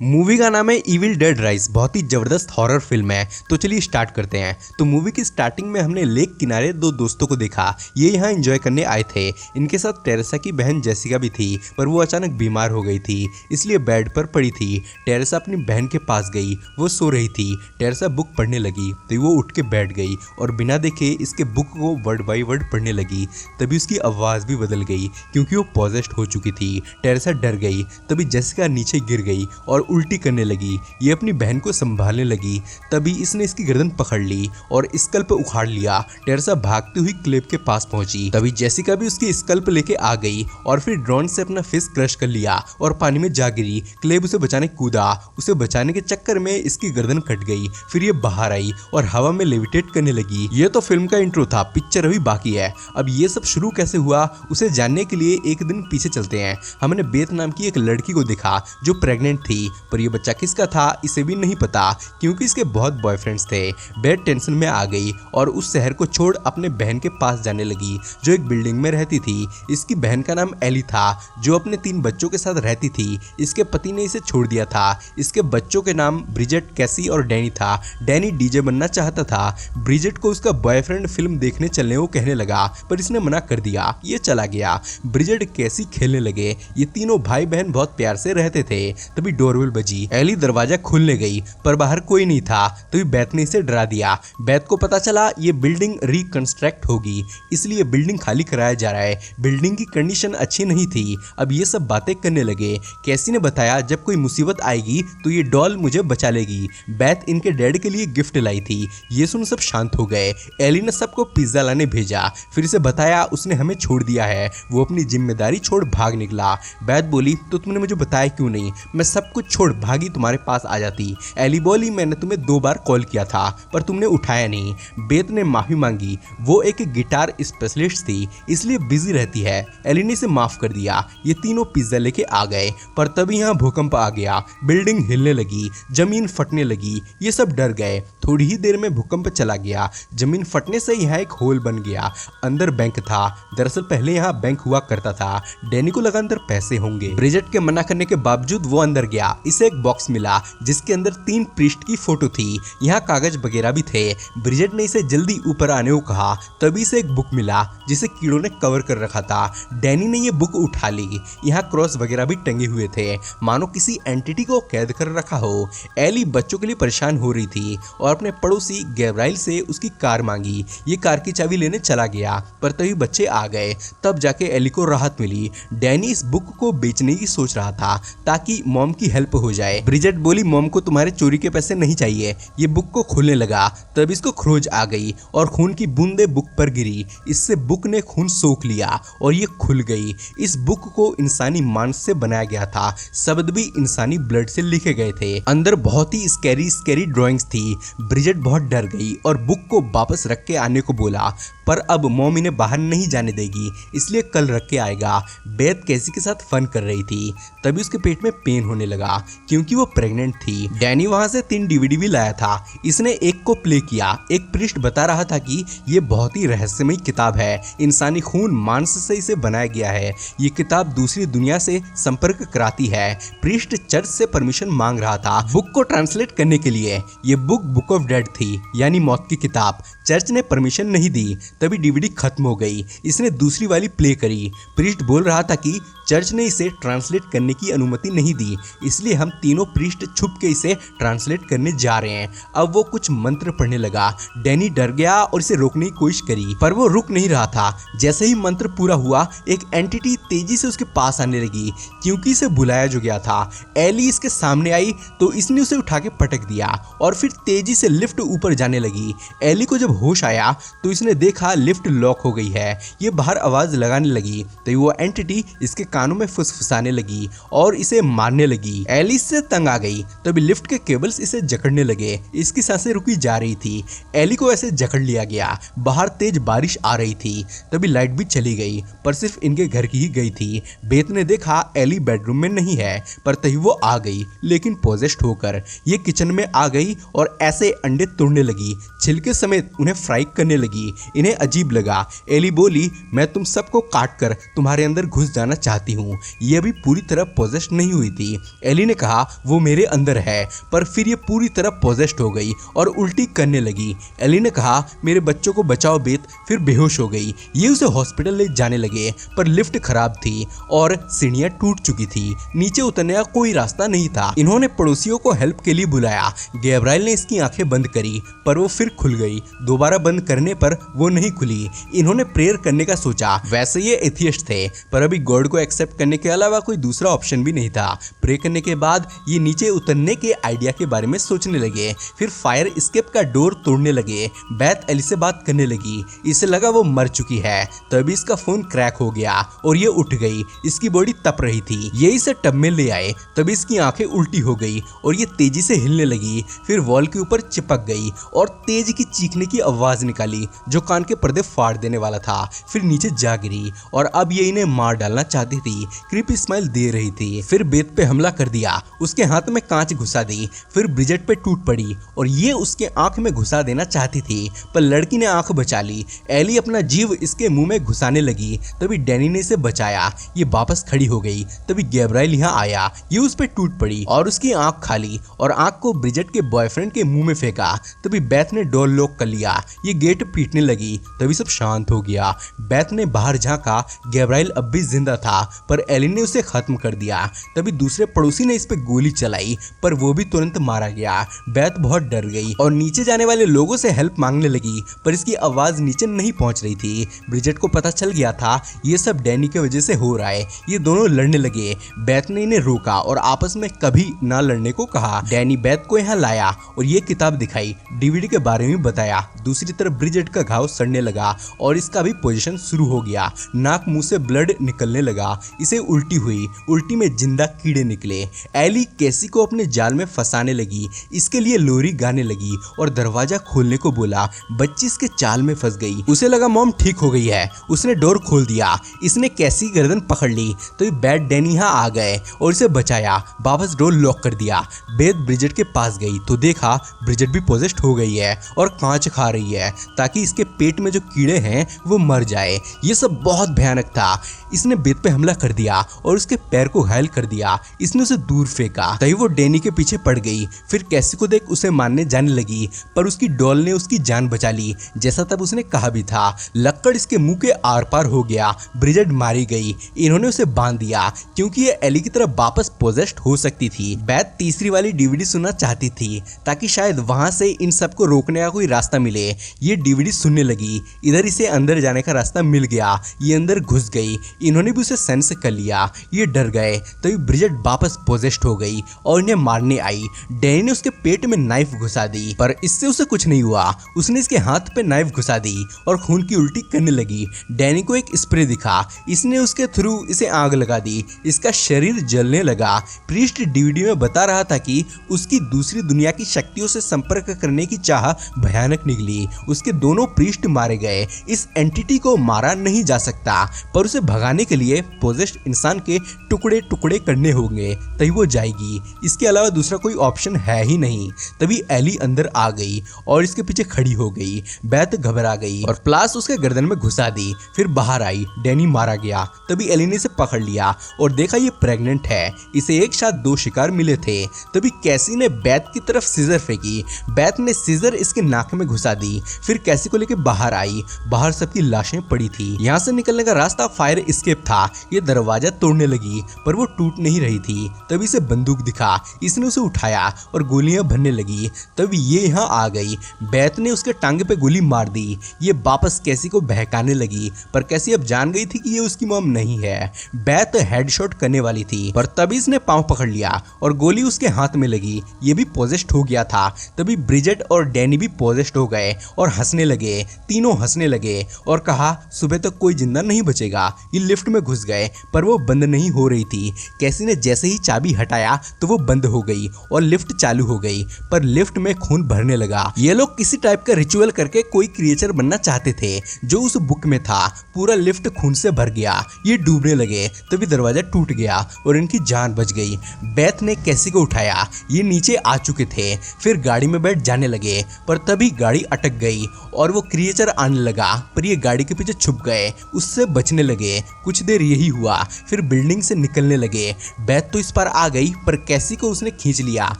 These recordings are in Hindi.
मूवी का नाम है इविल डेड राइज। बहुत ही जबरदस्त हॉरर फिल्म है। तो चलिए स्टार्ट करते हैं। तो मूवी की स्टार्टिंग में हमने लेक किनारे दो दोस्तों को देखा। ये यहाँ एंजॉय करने आए थे। इनके साथ टेरेसा की बहन जेसिका भी थी, पर वो अचानक बीमार हो गई थी, इसलिए बेड पर पड़ी थी। टेरेसा अपनी बहन के पास गई, वो सो रही थी। टेरेसा बुक पढ़ने लगी तो वो उठ के बैठ गई और बिना देखे इसके बुक को वर्ड बाई वर्ड पढ़ने लगी। तभी उसकी आवाज भी बदल गई क्योंकि वो पॉजेस्ड हो चुकी थी। टेरेसा डर गई। तभी जेसिका नीचे गिर गई और उल्टी करने लगी। ये अपनी बहन को संभालने लगी। तभी इसने इसकी गर्दन पकड़ ली और स्कल्प उखाड़ लिया। टेरेसा भागती हुई क्लेब के पास पहुंची। तभी जेसिका भी उसकी स्कल्प लेके आ गई और फिर ड्रोन से अपना फेस क्रश कर लिया और पानी में जा गिरी। क्लेब उसे बचाने कूदा। उसे बचाने के चक्कर में इसकी गर्दन कट गई। फिर ये बाहर आई और हवा में लेविटेट करने लगी। ये तो फिल्म का इंट्रो था, पिक्चर अभी बाकी है। अब ये सब शुरू कैसे हुआ उसे जानने के लिए एक दिन पीछे चलते हैं। हमने बेत नाम की एक लड़की को देखा जो प्रेग्नेंट थी, पर ये बच्चा किसका था इसे भी नहीं पता क्योंकि इसके बहुत बॉयफ्रेंड्स थे। बेट टेंशन में आ गई और उस शहर को छोड़ अपने बहन के पास जाने लगी जो एक बिल्डिंग में रहती थी। इसकी बहन का नाम एली था जो अपने 3 बच्चों के साथ रहती थी। इसके पति ने इसे छोड़ दिया था। इसके बच्चों के नाम ब्रिजेट, कैसी और डैनी था। डैनी डीजे बनना चाहता था। ब्रिजेट को उसका बॉयफ्रेंड फिल्म देखने चलने को कहने लगा, पर इसने मना कर दिया। ये चला गया। ब्रिजेट कैसी खेलने लगे। ये तीनों भाई बहन बहुत प्यार से रहते थे। तभी डोरबेल बजी। एली दरवाजा खोलने गई पर बाहर कोई नहीं था। तभी बैथ ने इसे डरा दिया। बैथ को पता चला ये बिल्डिंग रिकंस्ट्रक्ट होगी, इसलिए बिल्डिंग खाली कराया जा रहा है। बिल्डिंग की कंडीशन अच्छी नहीं थी। अब ये सब बातें करने लगे। कैसी ने बताया जब कोई मुसीबत आएगी तो ये डॉल मुझे बचा लेगी। बैथ इनके डैड के लिए गिफ्ट लाई थी। ये सुन सब शांत हो गए। एली ने सबको पिज्जा लाने भेजा। फिर इसे बताया उसने हमें छोड़ दिया है। वो अपनी जिम्मेदारी छोड़ भाग निकला। बैथ बोली तो तुमने मुझे बताया क्यों नहीं? मैं सब कुछ छोड़ भागी तुम्हारे पास आ जाती। एली बोली मैंने तुम्हें 2 बार कॉल किया था पर तुमने उठाया नहीं। बेत ने माफी मांगी। वो एक गिटार स्पेशलिस्ट थी इसलिए बिजी रहती है। एली ने इसे माफ कर दिया। ये तीनों पिज्जा लेके आ गए, पर तभी यहाँ भूकंप आ गया। बिल्डिंग हिलने लगी, जमीन फटने लगी। ये सब डर गए। थोड़ी ही देर में भूकंप चला गया। जमीन फटने से यहाँ एक होल बन गया। अंदर बैंक था। दरअसल पहले यहाँ बैंक हुआ करता था। डैनी को लगा अंदर पैसे होंगे। ब्रिजेट के मना करने के बावजूद वो अंदर गया। इसे एक बॉक्स मिला जिसके अंदर 3 प्रीस्ट की फोटो थी। यहाँ कागज वगैरह भी थे। ब्रिजेट ने इसे जल्दी ऊपर आने को कहा। तभी इसे एक बुक मिला जिसे कीड़ों ने कवर कर रखा था। डैनी ने ये बुक उठा ली। यहाँ क्रॉस वगैरह भी टंगे हुए थे, मानो किसी एंटिटी को कैद कर रखा हो। एली बच्चों के लिए परेशान हो रही थी और अपने पड़ोसी गैब्राइल से उसकी कार मांगी। ये कार की चाबी लेने चला गया, पर तभी बच्चे आ गए। तब जाके एली को राहत मिली। डैनी इस बुक को बेचने की सोच रहा था ताकि मॉम की हेल्प हो जाए। ब्रिजेट बोली मॉम को तुम्हारे चोरी के पैसे नहीं चाहिए। ये बुक को खोलने लगा। तब इसको खरोच आ गई और खून की बूंदें बुक पर गिरी। इससे बुक ने खून सोख लिया और ये खुल गई। इस बुक को इंसानी मांस से बनाया गया था। शब्द भी इंसानी ब्लड से लिखे गए थे। अंदर बहुत ही स्कैरी ड्राइंग्स थी। ब्रिजेट बहुत डर गई और बुक को वापस रख के आने को बोला, पर अब मॉम इन्हें बाहर नहीं जाने देगी, इसलिए कल रख के आएगा। बेथ कैसी के साथ फन कर रही थी। तभी उसके पेट में पेन होने लगा क्योंकि वो प्रेग्नेंट थी। डैनी वहां से 3 DVD भी लाया था। इसने एक को प्ले किया। एक प्रीस्ट बता रहा था कि ये बहुत ही रहस्यमयी किताब है। इंसानी खून मांस से इसे बनाया गया है। ये किताब दूसरी दुनिया से संपर्क कराती है। प्रीस्ट चर्च से परमिशन मांग रहा था बुक को ट्रांसलेट करने के लिए। ये बुक ऑफ डेड थी, यानी मौत की किताब। चर्च ने परमिशन नहीं दी। तभी DVD खत्म हो गई। इसने दूसरी वाली प्ले करी। प्रीस्ट बोल रहा था कि चर्च ने इसे ट्रांसलेट करने की अनुमति नहीं दी, इसलिए हम तीनों प्रीस्ट छुप के इसे ट्रांसलेट करने जा रहे हैं। अब वो कुछ मंत्र पढ़ने लगा। डैनी डर गया और इसे रोकने की कोशिश करी, पर वो रुक नहीं रहा था। जैसे ही मंत्र पूरा हुआ एक एंटिटी तेजी से उसके पास आने लगी क्योंकि इसे बुलाया जो गया था। एली इसके सामने आई तो इसने उसे उठा के पटक दिया और फिर तेजी से लिफ्ट ऊपर जाने लगी। एली को जब होश आया तो इसने देखा लिफ्ट लॉक हो गई है। ये बाहर आवाज लगाने लगी तो वो एंटिटी इसके कानों में फुसफुसाने लगी और इसे मारने लगी। एली से तंग आ गई। तभी लिफ्ट के केबल्स इसे जकड़ने लगे। इसकी सांसें रुकी जा रही थी। एली को ऐसे जकड़ लिया गया। बाहर तेज बारिश आ रही थी। तभी लाइट भी चली गई, पर सिर्फ इनके घर की ही गई थी। बेत ने देखा एली बेडरूम में नहीं है, पर तभी वो आ गई, लेकिन पोजेस्ड होकर। ये किचन में आ गई और ऐसे अंडे तोड़ने लगी। छिलके समेत उन्हें फ्राई करने लगी। इन्हें अजीब लगा। एली बोली मैं तुम सबको काट कर तुम्हारे अंदर घुस जाना चाहती चाहती हूँ। ये अभी पूरी तरह पोजेस्ट नहीं हुई थी। एली ने कहा वो मेरे अंदर है, पर फिर ये पूरी तरह पोजेस्ट हो गई और उल्टी करने लगी। एली ने कहा मेरे बच्चों को बचाओ बेथ, फिर बेहोश हो गई। ये उसे हॉस्पिटल ले जाने लगे, पर लिफ्ट खराब थी और सीढ़ियां टूट चुकी थी। नीचे उतरने का कोई रास्ता नहीं था। इन्होंने पड़ोसियों को हेल्प के लिए बुलाया। गैब्राइल ने इसकी आंखें बंद करी, पर वो फिर खुल गई। दोबारा बंद करने पर वो नहीं खुली। इन्होंने प्रेयर करने का सोचा। वैसे ये एथियस्ट थे, पर अभी गॉड को एक्सेप्ट करने के अलावा कोई दूसरा ऑप्शन भी नहीं था। प्रे करने के बाद ये नीचे उतरने के आइडिया के बारे में सोचने लगे। फिर फायर एस्केप का डोर तोड़ने लगे। बेथ एली से बात करने लगी। इसे लगा वो मर चुकी है। तभी इसका फोन क्रैक हो गया और ये उठ गई। इसकी बॉडी तप रही थी। ये इसे टब में ले आए। तभी इसकी आंखें उल्टी हो गई और ये तेजी से हिलने लगी। फिर वॉल के ऊपर चिपक गई और तेज की चीखने की आवाज निकाली जो कान के पर्दे फाड़ देने वाला था। फिर नीचे जा गिरी और अब ये इन्हें मार डालना चाहती थी। क्रीपी स्माइल दे रही थी। फिर बेथ पे हमला कर दिया। उसके हाथ में कांच घुसा दी। फिर ब्रिजेट पे टूट पड़ी और ये उसके आंख में घुसा देना चाहती थी, पर लड़की ने आंख बचा ली। एली अपना जीव इसके मुंह में घुसाने लगी। तभी डैनी ने इसे बचाया। ये वापस खड़ी हो गई। तभी गैब्राइल यहाँ आया। ये उस पे टूट पड़ी और उसकी आंख खाली और आंख को ब्रिजेट के बॉयफ्रेंड के मुंह में फेंका। तभी बेथ ने डोर लॉक कर लिया। ये गेट पीटने लगी। तभी सब शांत हो गया। बेथ ने बाहर झांका। गैब्राइल अब भी जिंदा था, पर एलिन ने उसे खत्म कर दिया। तभी दूसरे पड़ोसी ने इस पे गोली चलाई, पर वो भी तुरंत मारा गया। बेथ बहुत डर गई और नीचे जाने वाले लोगों से हेल्प मांगने लगी, पर इसकी आवाज नीचे नहीं पहुंच रही थी। ब्रिजेट को पता चल गया था ये सब डैनी की वजह से हो रहा है। ये दोनों लड़ने लगे। बेथ ने इन्हें रोका और आपस में कभी ना लड़ने को कहा। डैनी बेथ को यहाँ लाया और ये किताब दिखाई, डीवीडी के बारे में बताया। दूसरी तरफ ब्रिजेट का घाव सड़ने लगा और इसका भी पोजीशन शुरू हो गया। नाक मुंह से ब्लड निकलने लगा। इसे उल्टी हुई। उल्टी में जिंदा कीड़े निकले। एली कैसी को अपने जाल में फंसाने लगी। इसके लिए लोरी गाने लगी और दरवाजा खोलने को बोला। बच्ची इसके चाल में फंस गई। उसे लगा मॉम ठीक हो गई है। उसने डोर खोल दिया। इसने कैसी गर्दन पकड़ ली तो ये बैड डैनी यहाँ आ गए और इसे बचाया। वापस डोर लॉक कर दिया। बेथ ब्रिजेट के पास गई तो देखा ब्रिजेट भी पोजेस्ट हो गई है और कांच खा रही है ताकि इसके पेट में जो कीड़े हैं वो मर जाए। ये सब बहुत भयानक था। इसने बेथ पे हमला कर दिया और उसके पैर को घायल कर दिया। इसने उसे दूर फेंका। तभी वो डैनी के पीछे पड़ गई। फिर कैसी को देख उसे मारने जाने लगी, पर उसकी डॉल ने उसकी जान बचा ली, जैसा तब उसने कहा भी था। लक्कड़ इसके मुंह के आर पार हो गया। ब्रिजेट मारी गई। इन्होंने उसे बांध दिया क्योंकि ये एली की तरह वापस पोजेस्ट हो सकती थी। बेथ तीसरी वाली डीवीडी सुनना चाहती थी ताकि शायद वहां से इन सबको रोकने का कोई रास्ता मिले। ये डीवीडी सुनने लगी। इधर इसे अंदर जाने का रास्ता मिल गया। ये अंदर घुस गई। इन्होंने भी उसे सेंस कर लिया। ये डर गए। तभी ब्रिजेट वापस पोजेस्ट हो गई और इन्हें मारने आई। डैनी ने उसके पेट में नाइफ घुसा दी, पर इससे उसे कुछ नहीं हुआ। उसने इसके हाथ पे नाइफ घुसा दी और खून की उल्टी करने लगी। डैनी को एक स्प्रे दिखा। इसने उसके थ्रू इसे आग लगा दी। इसका शरीर जलने लगा। प्रीस्ट डीवीडी में बता रहा था कि उसकी दूसरी दुनिया की शक्तियों से संपर्क करने की चाह भयानक निकली। उसके दोनों प्रीस्ट मारे गए। इस एंटिटी को मारा नहीं जा सकता, पर उसे भगाने के लिए पोजेस्ट इंसान के टुकड़े टुकड़े करने होंगे, तभी वो जाएगी। इसके अलावा दूसरा कोई ऑप्शन है ही नहीं। तभी एली अंदर आ गई और इसके पीछे खड़ी हो गई। बेथ घबरा गई और प्लास उसके गर्दन में घुसा दी। फिर बाहर आई। डैनी मारा गया। तभी एली ने इसे पकड़ लिया और देखा ये प्रेग्नेंट है। इसे एक साथ 2 शिकार मिले थे। तभी कैसी ने बेथ की तरफ सीजर फेंकी। बेथ ने सीजर इसके नाक में घुसा दी। फिर कैसी को लेके बाहर आई। बाहर सबकी लाशें पड़ी थी। यहाँ से निकलने का रास्ता फायर एस्केप था। ये दरवाजा तोड़ने लगी, पर वो टूट नहीं रही थी। तभी इसे बंदूक दिखा। इसने उसे उठाया और गोलियां भरने लगी। तभी ये यहाँ आ गई। बेथ ने उसके टांगे पे गोली मार दी। ये वापस कैसी को बहकाने लगी, पर कैसी अब जान गई थी कि ये उसकी मॉम नहीं है। बेथ हेडशॉट करने वाली थी, पर तभी इसने पांव पकड़ लिया और गोली उसके हाथ में लगी। ये भी पोजेस्ट हो गया था। तभी ब्रिजेट और डैनी भी पोजेस्ट हो गए और हंसने लगे। तीनों हंसने लगे और कहा सुबह तक कोई जिंदा नहीं बचेगा। ये लिफ्ट में घुस गए, पर वो बंद नहीं हो रही थी। कैसी ने जैसे ही चाबी हटाया तो वो बंद हो गई और लिफ्ट चालू हो गई, पर लिफ्ट में खून भरने लगा। ये लोग किसी टाइप का रिचुअल करके कोई क्रिएचर बनना चाहते थे जो उस बुक में था। पूरा लिफ्ट खून से भर गया। ये डूबने लगे। तभी दरवाजा टूट गया और इनकी जान बच गई। बेथ ने कैसी को उठाया। ये नीचे आ चुके थे। फिर गाड़ी में बैठ जाने लगे, पर तभी गाड़ी अटक गई और वो क्रिएचर आने लगा, पर ये गाड़ी के पीछे छुप गए। उससे बचने लगे। कुछ देर यही हुआ। फिर बिल्डिंग से निकलने लगे। बेथ तो इस पर आ गई पर कैसी को उसने खींच लिया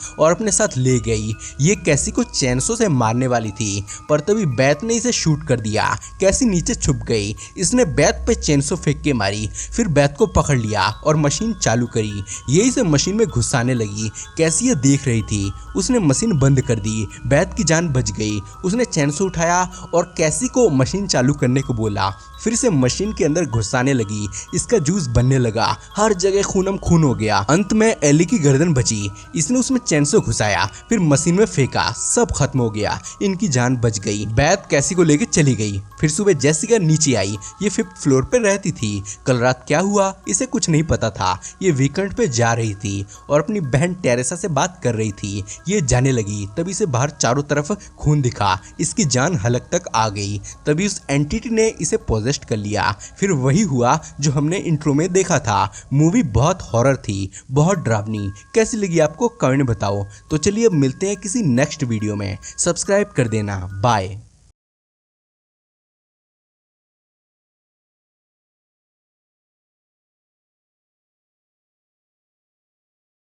और अपने साथ ले गई। ये कैसी को चैनसो से मारने वाली थी पर तभी बेथ ने इसे शूट कर दिया। कैसी नीचे छुप गई। इसने बेथ पे चैनसो फेंक के मारी। फिर बेथ को पकड़ लिया और मशीन चालू करी। ये इसे मशीन में घुसाने लगी। कैसी ये देख रही थी। उसने मशीन बंद कर दी। बेथ की जान बच गई। उसने चैनसो उठाया और कैसी को मशीन चालू करने को बोला। फिर से मशीन के अंदर घुसाने लगी। इसका जूस बनने लगा। हर जगह खूनम खून हो गया। अंत में एली की गर्दन बची। इसने उसमें चैनसो घुसाया फिर मशीन में फेंका। सब खत्म हो गया। इनकी जान बच गई। बेथ कैसी को लेके चली गई। फिर सुबह जेसिका नीचे आई। ये 5th फ्लोर पे रहती थी। कल रात क्या हुआ इसे कुछ नहीं पता था। ये वीकेंड पे जा रही थी और अपनी बहन टेरेसा से बात कर रही थी। ये जाने लगी तभी से बाहर चारों तरफ खून दिखा। इसकी जान हलक तक आ गई। तभी उस एंटिटी ने इसे पोजेस्ट कर लिया। फिर वही हुआ जो हमने इंट्रो में देखा था। मूवी बहुत हॉरर थी, बहुत डरावनी। कैसी लगी आपको कमेंट में बताओ। तो चलिए अब मिलते हैं किसी नेक्स्ट वीडियो में। सब्सक्राइब कर देना। बाय।